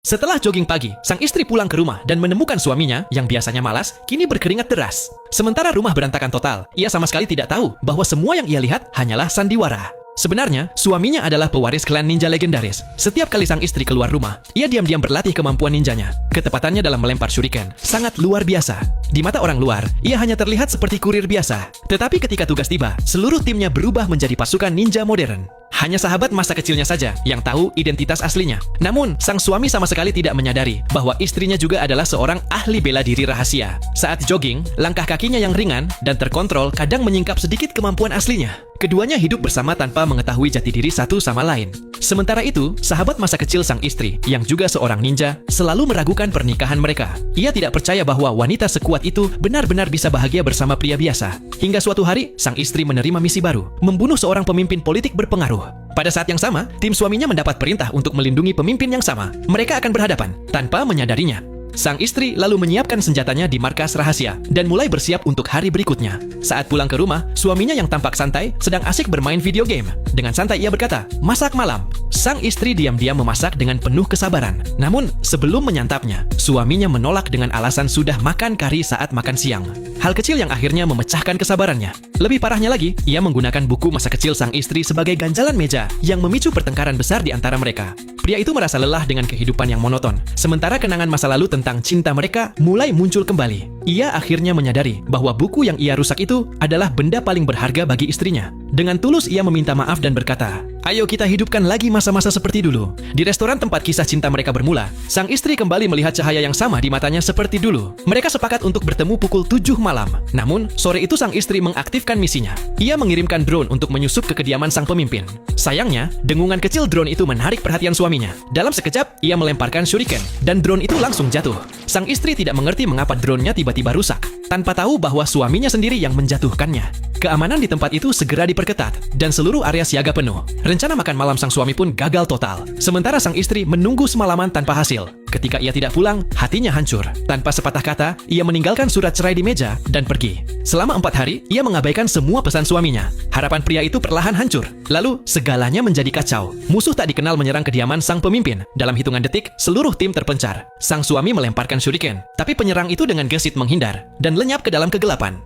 Setelah jogging pagi, sang istri pulang ke rumah dan menemukan suaminya yang biasanya malas, kini berkeringat deras. Sementara rumah berantakan total, ia sama sekali tidak tahu bahwa semua yang ia lihat hanyalah sandiwara. Sebenarnya, suaminya adalah pewaris klan ninja legendaris. Setiap kali sang istri keluar rumah, ia diam-diam berlatih kemampuan ninjanya. Ketepatannya dalam melempar shuriken sangat luar biasa. Di mata orang luar, ia hanya terlihat seperti kurir biasa. Tetapi ketika tugas tiba, seluruh timnya berubah menjadi pasukan ninja modern. Hanya sahabat masa kecilnya saja yang tahu identitas aslinya. Namun, sang suami sama sekali tidak menyadari bahwa istrinya juga adalah seorang ahli bela diri rahasia. Saat jogging, langkah kakinya yang ringan dan terkontrol kadang menyingkap sedikit kemampuan aslinya. Keduanya hidup bersama tanpa mengetahui jati diri satu sama lain. Sementara itu, sahabat masa kecil sang istri, yang juga seorang ninja, selalu meragukan pernikahan mereka. Ia tidak percaya bahwa wanita sekuat itu benar-benar bisa bahagia bersama pria biasa. Hingga suatu hari, sang istri menerima misi baru, membunuh seorang pemimpin politik berpengaruh. Pada saat yang sama, tim suaminya mendapat perintah untuk melindungi pemimpin yang sama. Mereka akan berhadapan, tanpa menyadarinya. Sang istri lalu menyiapkan senjatanya di markas rahasia dan mulai bersiap untuk hari berikutnya. Saat pulang ke rumah, suaminya yang tampak santai sedang asik bermain video game. Dengan santai ia berkata, "Masak malam." Sang istri diam-diam memasak dengan penuh kesabaran. Namun, sebelum menyantapnya, suaminya menolak dengan alasan sudah makan kari saat makan siang. Hal kecil yang akhirnya memecahkan kesabarannya. Lebih parahnya lagi, ia menggunakan buku masa kecil sang istri sebagai ganjalan meja yang memicu pertengkaran besar di antara mereka. Pria itu merasa lelah dengan kehidupan yang monoton, sementara kenangan masa lalu tentang cinta mereka mulai muncul kembali. Ia akhirnya menyadari bahwa buku yang ia rusak itu adalah benda paling berharga bagi istrinya. Dengan tulus ia meminta maaf dan berkata, "Ayo kita hidupkan lagi masa-masa seperti dulu." Di restoran tempat kisah cinta mereka bermula, sang istri kembali melihat cahaya yang sama di matanya seperti dulu. Mereka sepakat untuk bertemu pukul 7 malam. Namun, sore itu sang istri mengaktifkan misinya. Ia mengirimkan drone untuk menyusup ke kediaman sang pemimpin. Sayangnya, dengungan kecil drone itu menarik perhatian suaminya. Dalam sekejap, ia melemparkan shuriken, dan drone itu langsung jatuh. Sang istri tidak mengerti mengapa drone-nya tiba-tiba rusak, tanpa tahu bahwa suaminya sendiri yang menjatuhkannya. Keamanan di tempat itu segera diperketat, dan seluruh area siaga penuh. Rencana makan malam sang suami pun gagal total. Sementara sang istri menunggu semalaman tanpa hasil. Ketika ia tidak pulang, hatinya hancur. Tanpa sepatah kata, ia meninggalkan surat cerai di meja dan pergi. Selama 4 hari, ia mengabaikan semua pesan suaminya. Harapan pria itu perlahan hancur. Lalu, segalanya menjadi kacau. Musuh tak dikenal menyerang kediaman sang pemimpin. Dalam hitungan detik, seluruh tim terpencar. Sang suami melemparkan shuriken, tapi penyerang itu dengan gesit menghindar dan lenyap ke dalam kegelapan.